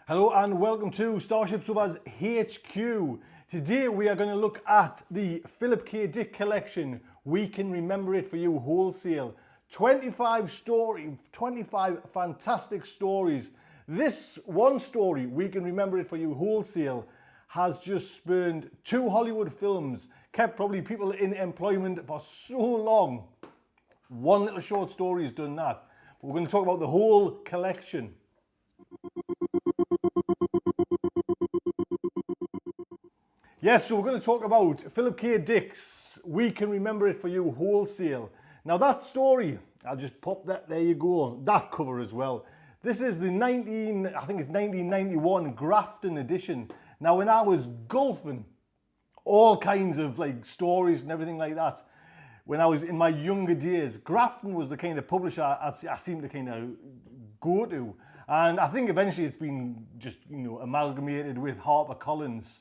Hello and welcome to Starship Sofa's HQ. Today we are going to look at the Philip K. Dick collection, We Can Remember It For You Wholesale. 25 fantastic stories. This one story, We Can Remember It For You Wholesale, has just spurned 2 Hollywood films, kept probably people in employment for so long. One little short story has done that. But we're going to talk about the whole collection. Yes, so we're going to talk about Philip K. Dick's We Can Remember It For You Wholesale. Now that story, I'll just pop that, there you go, that cover as well. This is the 1991 Grafton edition. Now when I was golfing, all kinds of like stories and everything like that, when I was in my younger days, Grafton was the kind of publisher I seemed to kind of go to. And I think eventually it's been just, amalgamated with HarperCollins.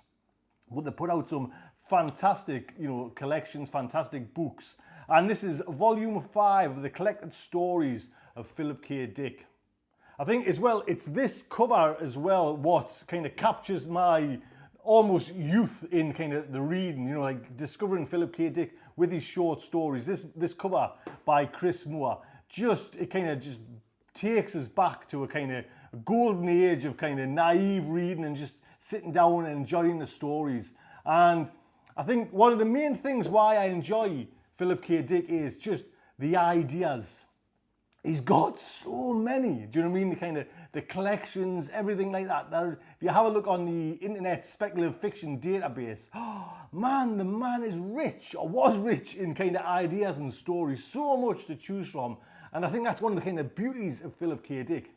But they put out some fantastic, collections, fantastic books. And this is volume 5 of the collected stories of Philip K. Dick. I think as well, it's this cover as well what kind of captures my almost youth in kind of the reading, like discovering Philip K. Dick with his short stories. This cover by Chris Moore, it kind of just takes us back to a kind of golden age of kind of naive reading and just sitting down and enjoying the stories. And I think one of the main things why I enjoy Philip K. Dick is just the ideas. He's got so many, do you know what I mean? The kind of the collections, everything like that. Now, if you have a look on the internet speculative fiction database, oh man, the man is rich, or was rich in kind of ideas and stories, so much to choose from. And I think that's one of the kind of beauties of Philip K. Dick.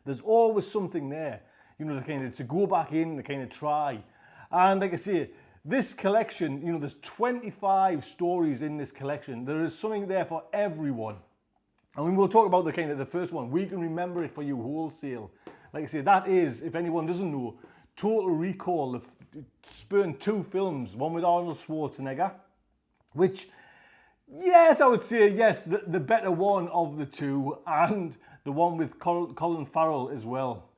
There's always something there, to go back in, to kind of try. And like I say, this collection, there's 25 stories in this collection. There is something there for everyone. And we'll talk about the first one, We Can Remember It For You Wholesale. Like I say, that is, if anyone doesn't know, Total Recall spurned 2 films, one with Arnold Schwarzenegger, which, yes, I would say, yes, the better one of the 2, and the one with Colin Farrell as well.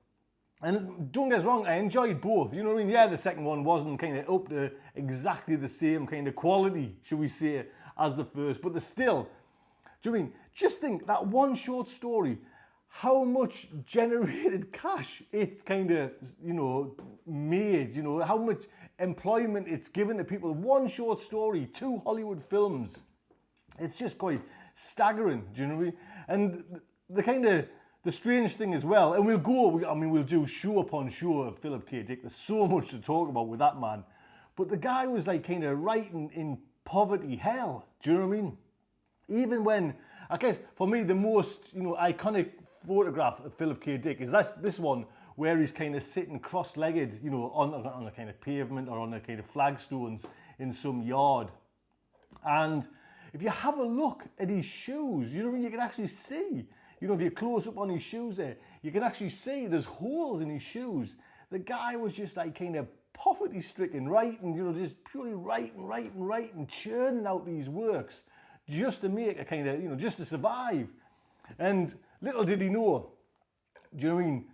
And don't get us wrong, I enjoyed both. You know what I mean? Yeah, the second one wasn't kind of up to exactly the same kind of quality, should we say, as the first. But still, do you know what I mean? Just think that one short story, how much generated cash it's kind of, made, how much employment it's given to people. One short story, 2 Hollywood films. It's just quite staggering, do you know what I mean? And the strange thing as well, and we'll do show upon show of Philip K. Dick. There's so much to talk about with that man. But the guy was like kind of writing in poverty hell. Do you know what I mean? Even when, I guess, for me, the most, iconic photograph of Philip K. Dick is this one where he's kind of sitting cross-legged, on a kind of pavement or on a kind of flagstones in some yard. And if you have a look at his shoes, you can actually see, if you close up on his shoes there, you can actually see there's holes in his shoes. The guy was just like kind of poverty-stricken, writing, just purely writing, churning out these works just to make a kind of, just to survive. And little did he know, do you know what I mean?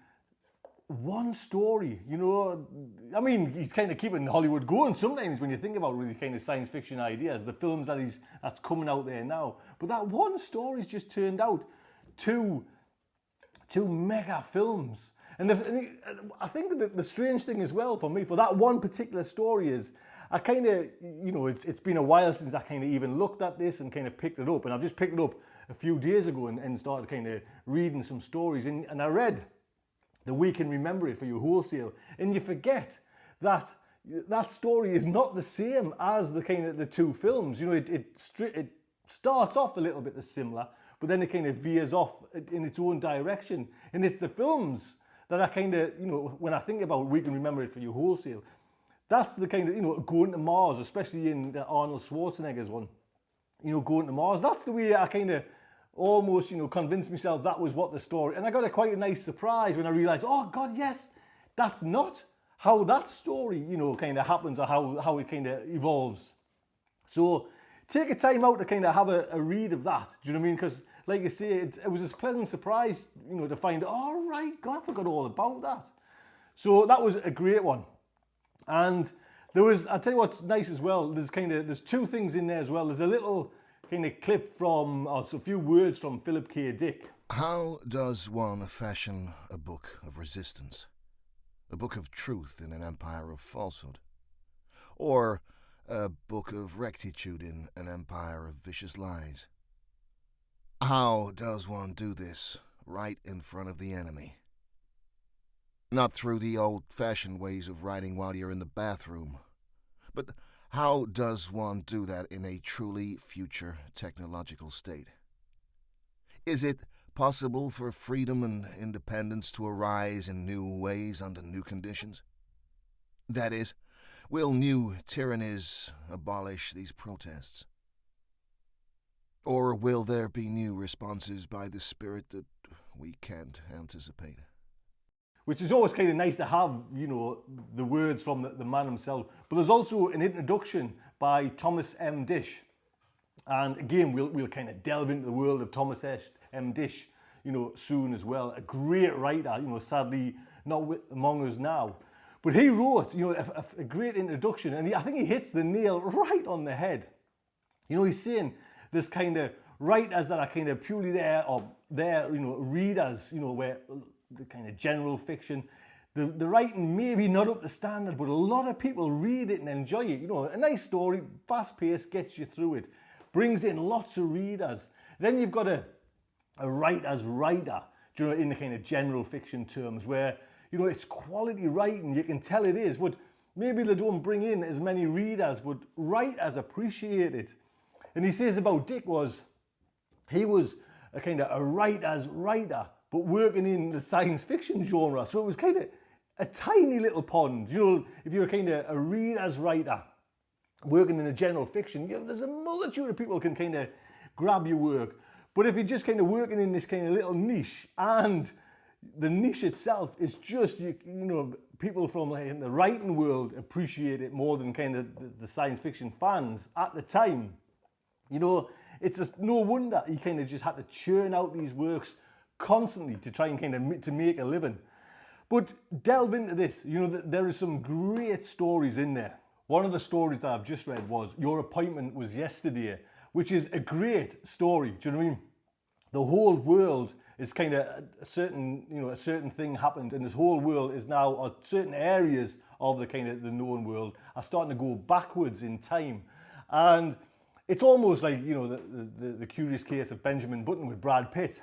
One story, he's kind of keeping Hollywood going sometimes when you think about really kind of science fiction ideas, the films that's coming out there now. But that one story's just turned out two mega films. And I think that the strange thing as well for me, for that one particular story is, I kind of, it's been a while since I kind of even looked at this and kind of picked it up. And I've just picked it up a few days ago and started kind of reading some stories. And I read the We Can Remember It For You Wholesale. And you forget that story is not the same as the kind of the 2 films. It starts off a little bit similar, but then it kind of veers off in its own direction. And it's the films that I kind of, when I think about We Can Remember It For You Wholesale, that's the kind of, going to Mars, especially in Arnold Schwarzenegger's one, going to Mars. That's the way I kind of almost, convinced myself that was what the story. And I got quite a nice surprise when I realized, oh God, yes, that's not how that story, kind of happens or how it kind of evolves. So take a time out to kind of have a read of that. Do you know what I mean? Because like you say, it was a pleasant surprise, to find, all right, God, I forgot all about that. So that was a great one. And there was, I'll tell you what's nice as well, there's two things in there as well. There's a little kind of clip from, or a few words from Philip K. Dick. How does one fashion a book of resistance? A book of truth in an empire of falsehood? Or a book of rectitude in an empire of vicious lies? How does one do this right in front of the enemy? Not through the old-fashioned ways of writing while you're in the bathroom, but how does one do that in a truly future technological state? Is it possible for freedom and independence to arise in new ways under new conditions? That is, will new tyrannies abolish these protests? Or will there be new responses by the spirit that we can't anticipate? Which is always kind of nice to have, you know, the words from the man himself. But there's also an introduction by Thomas M. Dish. And again, we'll kind of delve into the world of Thomas M. Dish, you know, soon as well. A great writer, you know, sadly not among us now. But he wrote, you know, a great introduction, and I think he hits the nail right on the head. You know, he's saying this kind of writers that are kind of purely there, or there, you know, readers, you know, where the kind of general fiction, the writing maybe not up to standard, but a lot of people read it and enjoy it. You know, a nice story, fast paced, gets you through it, brings in lots of readers. Then you've got a writer's writer, you know, in the kind of general fiction terms, where, you know, it's quality writing, you can tell it is, but maybe they don't bring in as many readers, but writers appreciate it. And he says about Dick he was a kind of a writer's writer, but working in the science fiction genre. So it was kind of a tiny little pond. You know, if you're kind of a reader's writer working in the general fiction, you know, there's a multitude of people can kind of grab your work. But if you're just kind of working in this kind of little niche, and the niche itself is just, you know, people from like in the writing world appreciate it more than kind of the science fiction fans at the time, you know, it's just no wonder he kind of just had to churn out these works constantly to try and kind of to make a living. But delve into this, you know, there is some great stories in there. One of the stories that I've just read was Your Appointment Was Yesterday, which is a great story. Do you know what I mean? The whole world is kind of a certain thing happened, and this whole world is now, or certain areas of the kind of the known world are starting to go backwards in time. And it's almost like, you know, the curious case of Benjamin Button with Brad Pitt.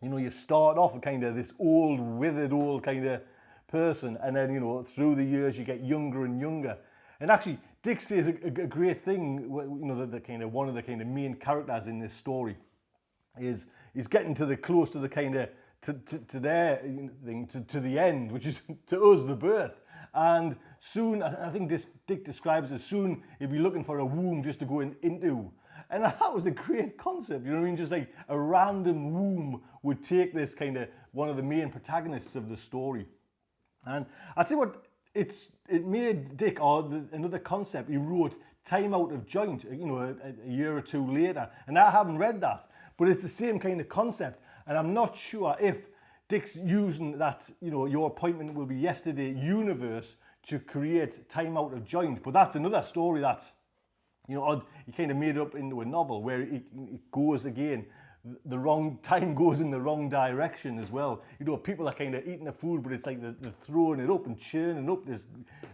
You know, you start off with kind of this old, withered old kind of person, and then, you know, through the years you get younger and younger. And actually, Dick says a great thing, you know, the kind of one of the kind of main characters in this story is getting to the close to the kind of to their thing, to the end, which is to us the birth. And soon, I think Dick describes it, soon he'll be looking for a womb just to go into. And that was a great concept, you know what I mean? Just like a random womb would take this kind of one of the main protagonists of the story. And I'd say what it made Dick, or another concept he wrote, Time Out of Joint, you know, a year or two later. And I haven't read that, but it's the same kind of concept. And I'm not sure if Dick's using that, you know, Your Appointment Will Be Yesterday universe to create Time Out of Joint. But that's another story that, you know, he kind of made it up into a novel where it goes again. The wrong time goes in the wrong direction as well. You know, people are kind of eating the food, but it's like they're throwing it up and churning up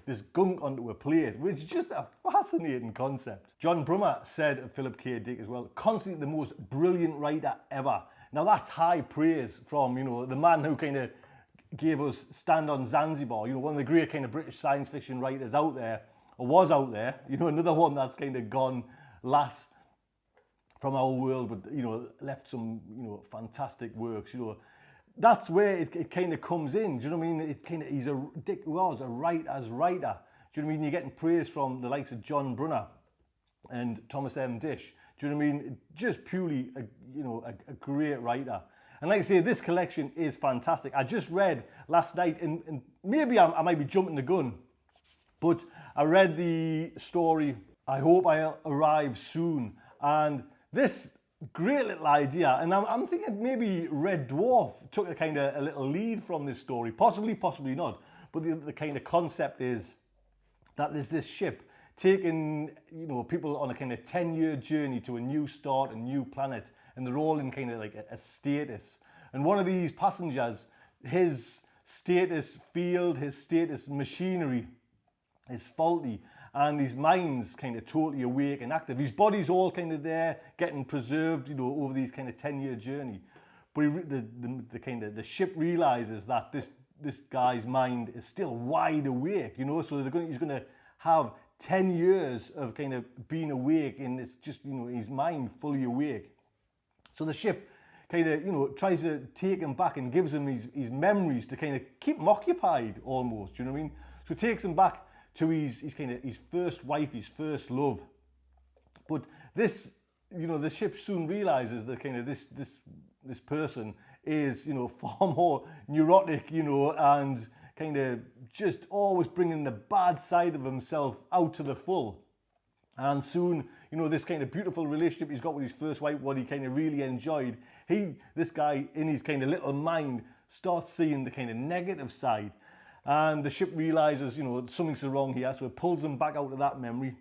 this gunk onto a plate, which is just a fascinating concept. John Brummer said of Philip K. Dick as well, constantly the most brilliant writer ever. Now that's high praise from, you know, the man who kind of gave us Stand on Zanzibar, you know, one of the great kind of British science fiction writers out there, or was out there, you know, another one that's kind of gone last from our world, but, you know, left some, you know, fantastic works, you know. That's where it kind of comes in, do you know what I mean? It kind of, Dick was a writer's writer. Do you know what I mean? You're getting praise from the likes of John Brunner and Thomas M. Dish. Do you know what I mean? Just purely, a great writer. And like I say, this collection is fantastic. I just read last night, and maybe I might be jumping the gun, but I read the story, I Hope I Arrive Soon. And this great little idea, and I'm thinking maybe Red Dwarf took a little lead from this story, possibly not. But the kind of concept is that there's this ship taking, you know, people on a kind of 10-year journey to a new start, a new planet, and they're all in kind of like a status. And one of these passengers, his status field, his status machinery is faulty, and his mind's kind of totally awake and active. His body's all kind of there, getting preserved, you know, over these kind of 10-year journey. But the ship realizes that this guy's mind is still wide awake, you know, so he's going to have 10 years of kind of being awake, and it's just, you know, his mind fully awake. So the ship kind of, you know, tries to take him back and gives him his memories to kind of keep him occupied almost, you know what I mean? So it takes him back to his first wife, his first love. But this, you know, the ship soon realizes that kind of this person is, you know, far more neurotic, you know, and kind of just always bringing the bad side of himself out to the full. And soon, you know, this kind of beautiful relationship he's got with his first wife, what he kind of really enjoyed, this guy in his kind of little mind starts seeing the kind of negative side. And the ship realizes, you know, something's wrong here, so it pulls him back out of that memory,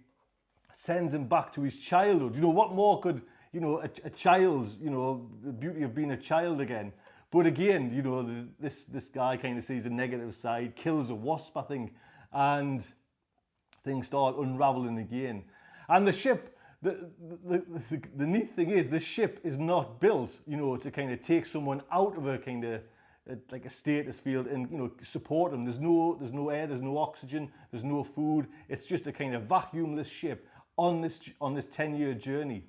sends him back to his childhood. You know, what more could, you know, a child's, you know, the beauty of being a child again. But again, you know, this guy kind of sees a negative side, kills a wasp, I think, and things start unraveling again. And the ship, the neat thing is, the ship is not built, you know, to kind of take someone out of a kind of like a status field and, you know, support them. There's no air, there's no oxygen, there's no food. It's just a kind of vacuumless ship on this 10-year journey.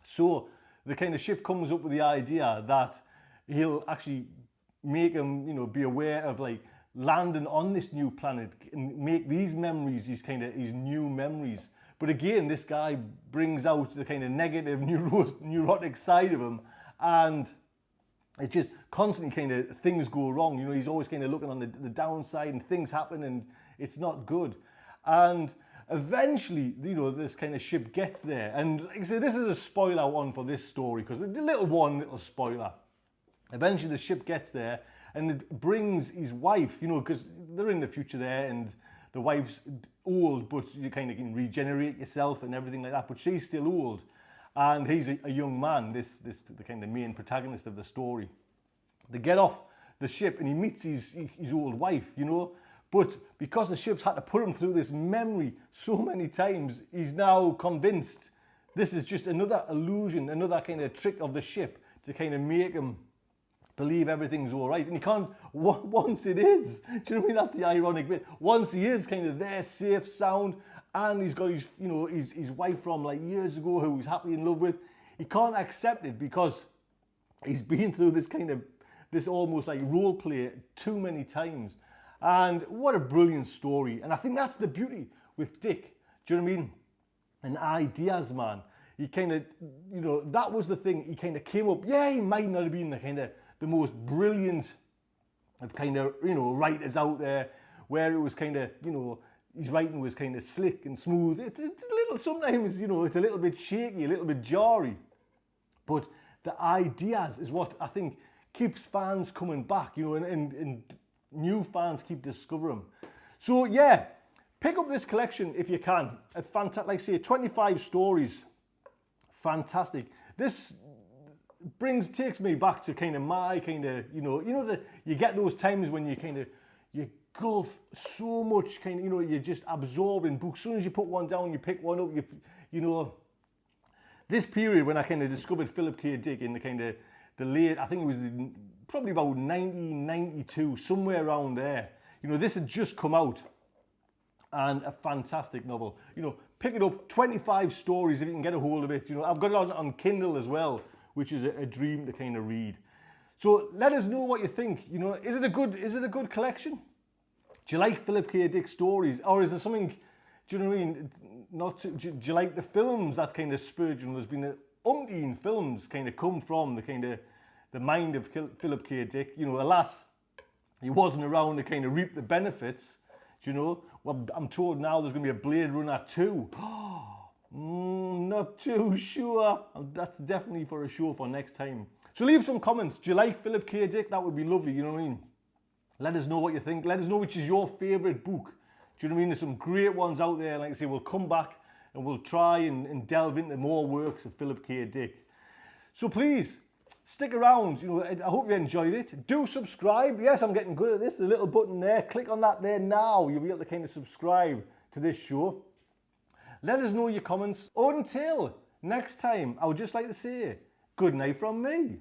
So the kind of ship comes up with the idea that he'll actually make him, you know, be aware of like landing on this new planet and make these memories his new memories. But again, this guy brings out the kind of negative neurotic side of him, and it's just constantly kind of things go wrong. You know, he's always kind of looking on the downside, and things happen and it's not good. And eventually, you know, this kind of ship gets there. And like I say, this is a spoiler one for this story, because the little spoiler. Eventually the ship gets there and it brings his wife, you know, because they're in the future there, and the wife's old, but you kind of can regenerate yourself and everything like that. But she's still old. And he's a young man, the kind of main protagonist of the story. They get off the ship and he meets his old wife, you know. But because the ship's had to put him through this memory so many times, he's now convinced this is just another illusion, another kind of trick of the ship to kind of make him believe everything's all right. And he can't, once it is, do you know what I mean? That's the ironic bit. Once he is kind of there, safe, sound, and he's got his, you know, his wife from like years ago who he's happily in love with, he can't accept it because he's been through this almost like role play too many times. And what a brilliant story. And I think that's the beauty with Dick. Do you know what I mean? And ideas, man. He kind of, you know, that was the thing. He kind of came up. Yeah, he might not have been the most brilliant of kind of, you know, writers out there, where it was kind of, you know, his writing was kind of slick and smooth. It's a little, sometimes, you know, it's a little bit shaky, a little bit jarry. But the ideas is what I think keeps fans coming back, you know, and new fans keep discovering. So yeah, pick up this collection if you can. A fantastic, like I say, 25 stories. Fantastic. This takes me back to kind of my kind of, you get those times when you gulf so much kind of, you know, you're just absorbing books. As soon as you put one down, you pick one up, you know, this period when I kind of discovered Philip K. Dick in the kind of the late, I think it was probably about 1992, somewhere around there. You know, this had just come out, and a fantastic novel. You know, pick it up, 25 stories if you can get a hold of it. You know, I've got it on Kindle as well, which is a dream to kind of read. So let us know what you think. You know, is it a good collection? Do you like Philip K. Dick stories, or is there something? Do you know what I mean? Do you like the films that kind of spurred you? There's been umpteen films kind of come from the mind of Philip K. Dick. You know, alas, he wasn't around to kind of reap the benefits. Do you know? Well, I'm told now there's going to be a Blade Runner 2. Not too sure. That's definitely for a show for next time. So leave some comments. Do you like Philip K. Dick? That would be lovely, you know what I mean? Let us know what you think. Let us know which is your favourite book. Do you know what I mean? There's some great ones out there. Like I say, we'll come back and we'll try and delve into more works of Philip K. Dick. So please, stick around. You know, I hope you enjoyed it. Do subscribe. Yes, I'm getting good at this. The little button there. Click on that there now. You'll be able to kind of subscribe to this show. Let us know your comments. Until next time, I would just like to say, good night from me.